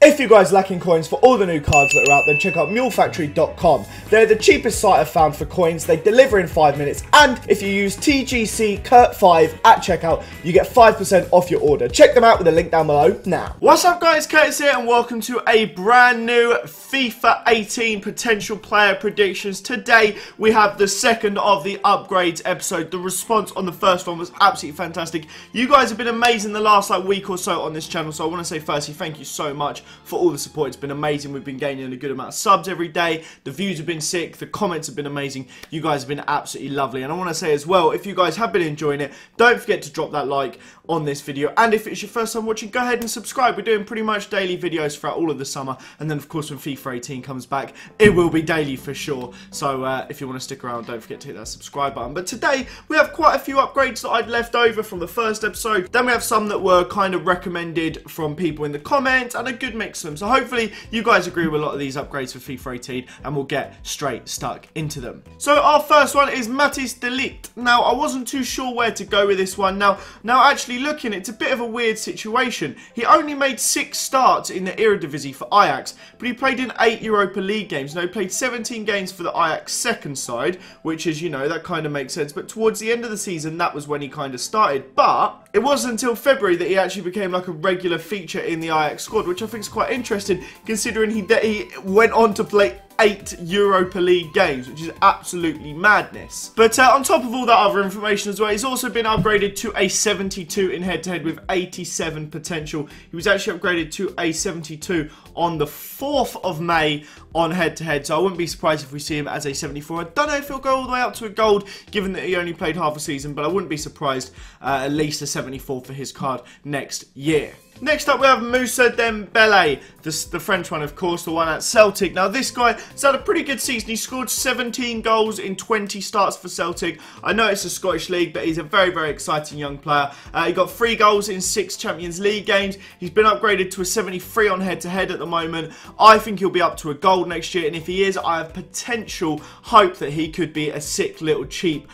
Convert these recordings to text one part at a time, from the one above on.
If you guys lacking coins for all the new cards that are out, then check out mulefactory.com. They're the cheapest site I've found for coins. They deliver in 5 minutes. And if you use TGC Kurt5 at checkout, you get 5% off your order. Check them out with the link down below now. What's up guys, Curtis here and welcome to a brand new FIFA 18 potential player predictions. Today we have the second of the upgrades episode. The response on the first one was absolutely fantastic. You guys have been amazing the last week or so on this channel. So I want to say firstly, thank you so much for all the support. It's been amazing. We've been gaining a good amount of subs every day. The views have been sick. The comments have been amazing. You guys have been absolutely lovely. And I want to say as well, if you guys have been enjoying it, don't forget to drop that like on this video. And if it's your first time watching, go ahead and subscribe. We're doing pretty much daily videos throughout all of the summer. And then, of course, when FIFA 18 comes back, it will be daily for sure. So if you want to stick around, don't forget to hit that subscribe button. But today, we have quite a few upgrades that I'd left over from the first episode. Then we have some that were kind of recommended from people in the comments and a good mix of them. So hopefully you guys agree with a lot of these upgrades for FIFA 18 and we'll get straight stuck into them. So our first one is LIGT. Now I wasn't too sure where to go with this one. Now actually looking, it's a bit of a weird situation. He only made 6 starts in the Eredivisie for Ajax, but he played in 8 Europa League games. Now he played 17 games for the Ajax second side, which is, you know, that kind of makes sense. But towards the end of the season, that was when he kind of started. But it wasn't until February that he actually became like a regular feature in the Ajax squad, which I think is quite interesting considering that he went on to play 8 Europa League games, which is absolutely madness. But on top of all that other information as well, he's also been upgraded to a 72 in head-to-head with 87 potential. He was actually upgraded to a 72 on the 4th of May on head-to-head, so I wouldn't be surprised if we see him as a 74. I don't know if he'll go all the way up to a gold, given that he only played half a season, but I wouldn't be surprised at least a 74 for his card next year. Next up, we have DEMBELE, the French one, of course, the one at Celtic. Now, this guy has had a pretty good season. He scored 17 goals in 20 starts for Celtic. I know it's a Scottish league, but he's a very, very exciting young player. He got 3 goals in 6 Champions League games. He's been upgraded to a 73 on head-to-head at the moment. I think he'll be up to a gold next year, and if he is, I have potential hope that he could be a sick little cheap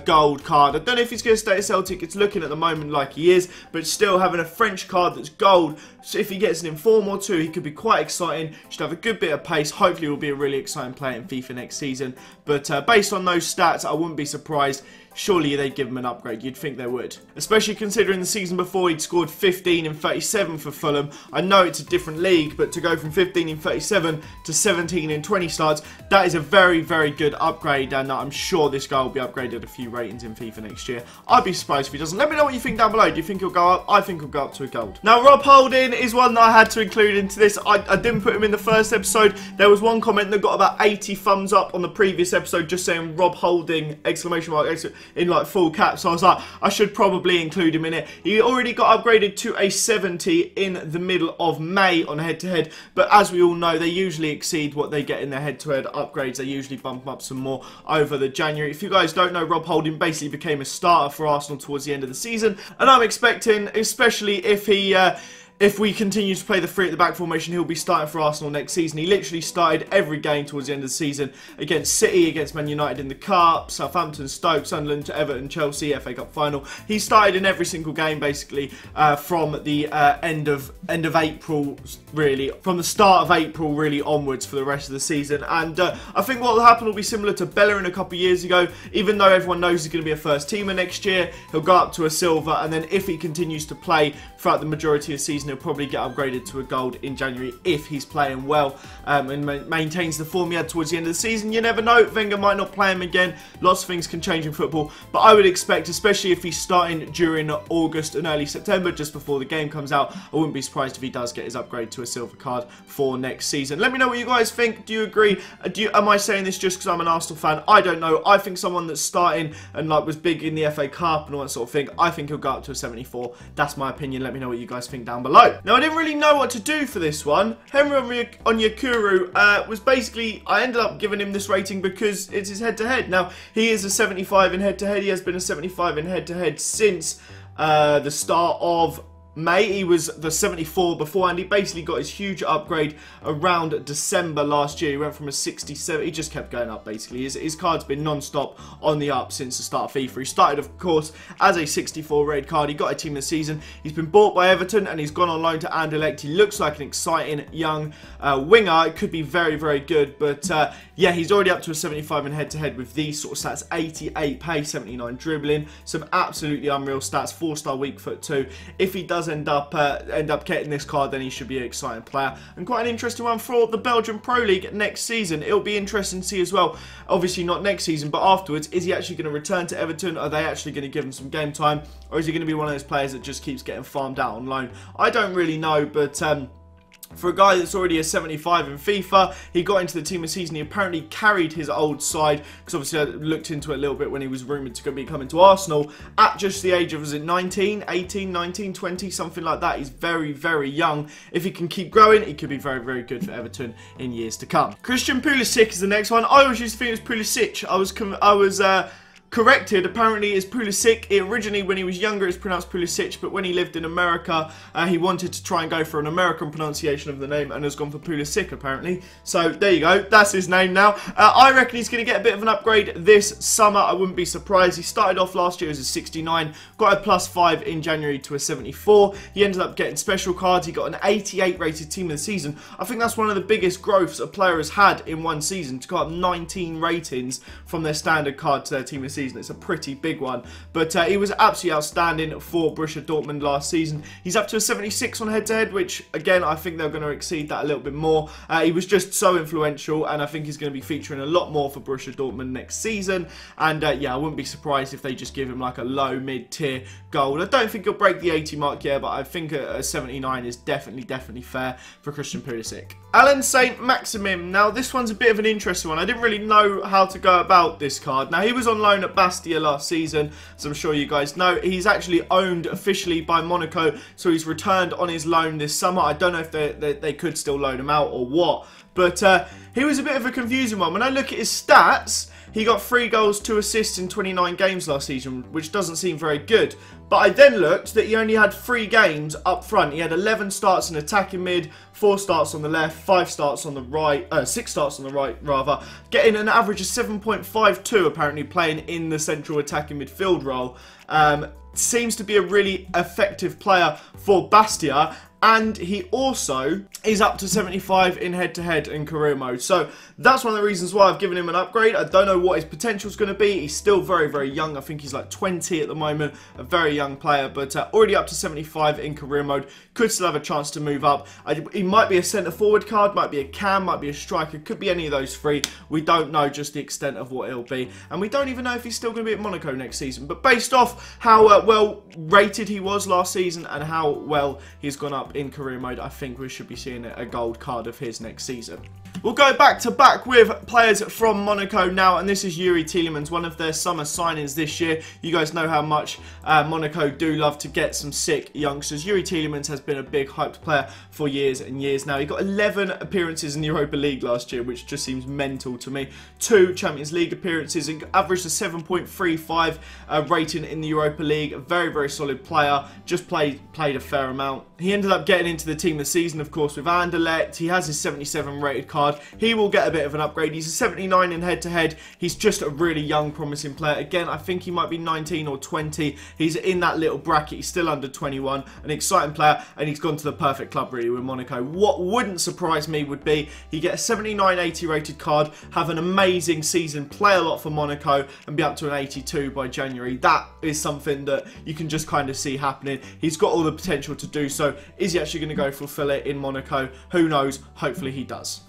gold card. I don't know if he's going to stay at Celtic. It's looking at the moment like he is, but still having a French card that's gold, so if he gets an inform or two, he could be quite exciting. Should have a good bit of pace. Hopefully he'll be a really exciting player in FIFA next season. But based on those stats, I wouldn't be surprised. Surely they'd give him an upgrade. You'd think they would. Especially considering the season before he'd scored 15 in 37 for Fulham. I know it's a different league, but to go from 15 in 37 to 17 in 20 starts, that is a very, very good upgrade. And I'm sure this guy will be upgraded a few ratings in FIFA next year. I'd be surprised if he doesn't. Let me know what you think down below. Do you think he'll go up? I think he'll go up to a gold. Now, Rob Holding is one that I had to include into this. I didn't put him in the first episode. There was one comment that got about 80 thumbs up on the previous episode just saying Rob Holding, exclamation mark, in like full caps. So I was like, I should probably include him in it. He already got upgraded to a 70 in the middle of May on head-to-head, but as we all know, they usually exceed what they get in their head-to-head upgrades. They usually bump up some more over the January. If you guys don't know, Rob Holding basically became a starter for Arsenal towards the end of the season, and I'm expecting, especially if we continue to play the 3 at the back formation, he'll be starting for Arsenal next season. He literally started every game towards the end of the season against City, against Man United in the Cup, Southampton, Stoke, Sunderland, Everton, Chelsea, FA Cup final. He started in every single game basically from the end of April, really, from the start of April really onwards for the rest of the season. And I think what will happen will be similar to Bellerin a couple of years ago. Even though everyone knows he's going to be a first teamer next year, he'll go up to a silver, and then if he continues to play throughout the majority of the season, he'll probably get upgraded to a gold in January if he's playing well and maintains the form he had towards the end of the season. You never know, Wenger might not play him again. Lots of things can change in football, but I would expect, especially if he's starting during August and early September, just before the game comes out, I wouldn't be surprised if he does get his upgrade to a silver card for next season. Let me know what you guys think. Do you agree? Am I saying this just because I'm an Arsenal fan? I don't know. I think someone that's starting and like was big in the FA Cup and all that sort of thing, I think he'll go up to a 74. That's my opinion. Let me know what you guys think down below. Now, I didn't really know what to do for this one. Henry ONYEKURU was basically, I ended up giving him this rating because it's his head-to-head. Now, he is a 75 in head-to-head. He has been a 75 in head-to-head since the start of May. He was the 74 before, and he basically got his huge upgrade around December last year. He went from a 67, he just kept going up basically. His card's been non-stop on the up since the start of FIFA. He started, of course, as a 64 rated card. He got a team of the season. He's been bought by Everton, and he's gone on loan to Anderlecht. He looks like an exciting young winger. It could be very, very good, but yeah, he's already up to a 75 in head-to-head with these sort of stats. 88 pace, 79 dribbling, some absolutely unreal stats. 4-star weak foot too. If he does end up getting this card, then he should be an exciting player, and quite an interesting one for the Belgian Pro League next season. It'll be interesting to see as well, obviously not next season, but afterwards. Is he actually going to return to Everton? Are they actually going to give him some game time, or is he going to be one of those players that just keeps getting farmed out on loan? I don't really know, but for a guy that's already a 75 in FIFA, he got into the team of the season. He apparently carried his old side, because obviously I looked into it a little bit when he was rumoured to be coming to Arsenal at just the age of, was it 19, 18, 19, 20, something like that. He's very, very young. If he can keep growing, he could be very, very good for Everton in years to come. Christian Pulisic is the next one. I always used to think it was Pulisic. I was corrected. Apparently it's Pulisic. Originally, when he was younger, it's pronounced Pulisic, but when he lived in America, he wanted to try and go for an American pronunciation of the name and has gone for Pulisic, apparently. So there you go. That's his name now. I reckon he's going to get a bit of an upgrade this summer. I wouldn't be surprised. He started off last year as a 69, got a +5 in January to a 74. He ended up getting special cards. He got an 88 rated team of the season. I think that's one of the biggest growths a player has had in one season, to go up 19 ratings from their standard card to their team of the season. It's a pretty big one, but he was absolutely outstanding for Borussia Dortmund last season. He's up to a 76 on head-to-head, which again I think they're going to exceed that a little bit more. He was just so influential, and I think he's going to be featuring a lot more for Borussia Dortmund next season. And yeah, I wouldn't be surprised if they just give him like a low mid-tier gold. I don't think he'll break the 80 mark yet, but I think a 79 is definitely fair for Christian Pulisic. Alan St. Maximin. Now this one's a bit of an interesting one. I didn't really know how to go about this card. Now he was on loan at Bastia last season, as I'm sure you guys know. He's actually owned officially by Monaco, so he's returned on his loan this summer. I don't know if they could still loan him out or what, but he was a bit of a confusing one. When I look at his stats, he got 3 goals, 2 assists in 29 games last season, which doesn't seem very good. But I then looked that he only had 3 games up front. He had 11 starts in attacking mid, 4 starts on the left, 5 starts on the right, 6 starts on the right rather, getting an average of 7.52 apparently, playing in the central attacking midfield role. Seems to be a really effective player for Bastia. And he also is up to 75 in head-to-head and career mode. So that's one of the reasons why I've given him an upgrade. I don't know what his potential is going to be. He's still very, very young. I think he's like 20 at the moment. A very young player, but already up to 75 in career mode. Could still have a chance to move up. He might be a centre-forward card, might be a cam, might be a striker. Could be any of those 3. We don't know just the extent of what it'll be. And we don't even know if he's still going to be at Monaco next season. But based off how well rated he was last season and how well he's gone up in career mode, I think we should be seeing a gold card of his next season. We'll go back to back with players from Monaco now, and this is Youri Tielemans, one of their summer signings this year. You guys know how much Monaco do love to get some sick youngsters. Youri Tielemans has been a big hyped player for years and years now. He got 11 appearances in the Europa League last year, which just seems mental to me. 2 Champions League appearances, and averaged a 7.35 rating in the Europa League. A very, very solid player. Just played a fair amount. He ended up getting into the team of the season, of course, with Anderlecht. He has his 77 rated card. He will get a bit of an upgrade. He's a 79 in head-to-head. He's just a really young, promising player. Again, I think he might be 19 or 20. He's in that little bracket. He's still under 21. An exciting player, and he's gone to the perfect club, really, with Monaco. What wouldn't surprise me would be he get a 79-80 rated card, have an amazing season, play a lot for Monaco, and be up to an 82 by January. That is something that you can just kind of see happening. He's got all the potential to do so. Is he actually going to go fulfill it in Monaco? Who knows? Hopefully he does.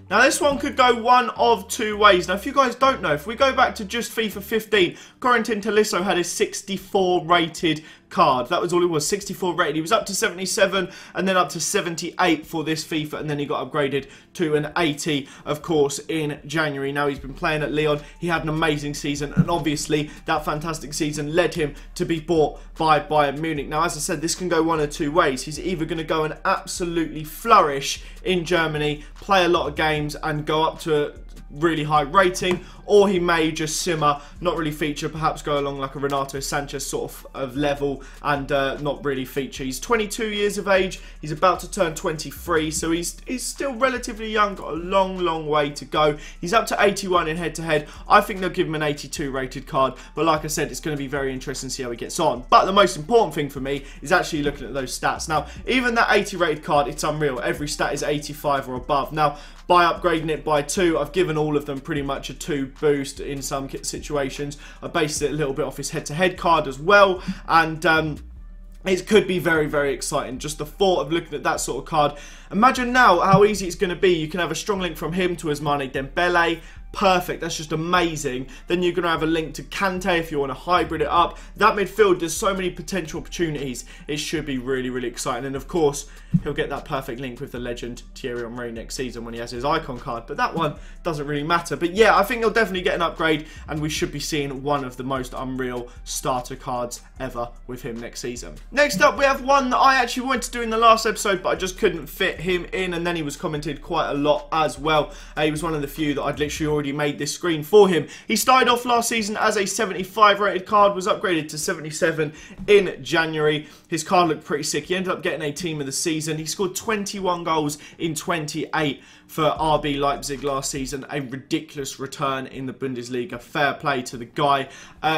Now this one could go one of 2 ways. Now if you guys don't know, if we go back to just FIFA 15, Corentin Tolisso had a 64 rated card. That was all it was, 64 rated. He was up to 77 and then up to 78 for this FIFA, and then he got upgraded to an 80, of course, in January. Now he's been playing at Lyon. He had an amazing season, and obviously that fantastic season led him to be bought by Bayern Munich. Now, as I said, this can go one of 2 ways. He's either going to go and absolutely flourish in Germany, play a lot of games, and go up to really high rating, or he may just simmer, not really feature, perhaps go along like a Renato Sanchez sort of level, and not really feature. He's 22 years of age, he's about to turn 23, so he's still relatively young, got a long way to go. He's up to 81 in head-to-head. I think they'll give him an 82 rated card, but like I said, it's going to be very interesting to see how he gets on. But the most important thing for me is actually looking at those stats. Now, even that 80 rated card, it's unreal. Every stat is 85 or above. Now, by upgrading it by 2, I've given all of them pretty much a 2 boost in some situations. I based it a little bit off his head-to-head card as well, and it could be very exciting. Just the thought of looking at that sort of card. Imagine now how easy it's going to be. You can have a strong link from him to Ousmane Dembele. Perfect, that's just amazing. Then you're going to have a link to Kante if you want to hybrid it up. That midfield, there's so many potential opportunities. It should be really exciting. And of course, he'll get that perfect link with the legend Thierry Henry next season when he has his icon card. But that one doesn't really matter. But yeah, I think he'll definitely get an upgrade, and we should be seeing one of the most unreal starter cards ever with him next season. Next up, we have one that I actually wanted to do in the last episode, but I just couldn't fit him in, and then he was commented quite a lot as well. He was one of the few that I'd literally already made this screen for him. He started off last season as a 75 rated card, was upgraded to 77 in January. His card looked pretty sick. He ended up getting a team of the season. He scored 21 goals in 28 for RB Leipzig last season. A ridiculous return in the Bundesliga. Fair play to the guy.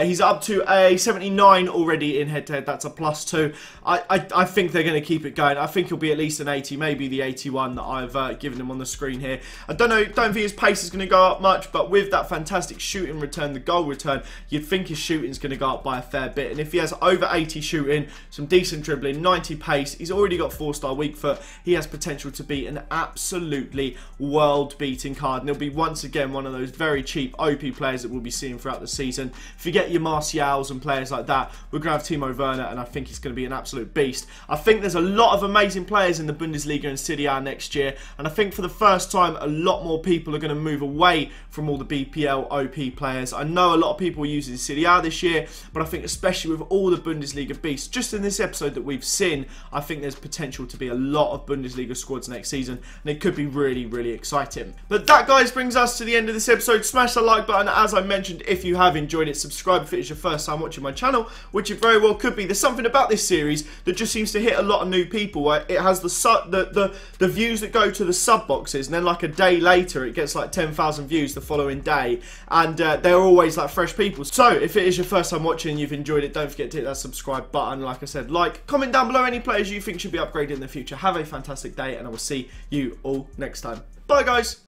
He's up to a 79 already in head-to-head. That's a +2. I think they're going to keep it going. I think he'll be at least an 80, maybe the 81 that I've given him on the screen here. I don't think his pace is going to go up much, but with that fantastic shooting return, the goal return, you'd think his shooting is going to go up by a fair bit. And if he has over 80 shooting, some decent dribbling, 90 pace, he's already got 4-star weak foot, he has potential to be an absolutely world-beating card. And he'll be once again one of those very cheap OP players that we'll be seeing throughout the season. Forget your Martials and players like that. We're going to have Timo Werner, and I think he's going to be an absolute beast. I think there's a lot of amazing players in the Bundesliga and Serie A next year, and I think for the first time, a lot more people are going to move away from all the BPL OP players. I know a lot of people are using Serie A this year, but I think especially with all the Bundesliga beasts, just in this episode that we've seen, I think there's potential to be a lot of Bundesliga squads next season, and it could be really exciting. But that, guys, brings us to the end of this episode. Smash the like button, as I mentioned, if you have enjoyed it. Subscribe if it is your first time watching my channel, which it very well could be. There's something about this series that just seems to hit a lot of new people. It has the views that go to the sub boxes, and then like a day later it gets like 10,000 views the following day, and they're always like fresh people. So if it is your first time watching and you've enjoyed it, don't forget to hit that subscribe button. Like I said, comment down below any players you think should be upgraded in the future. Have a fantastic day, and I will see you all next time. Bye, guys.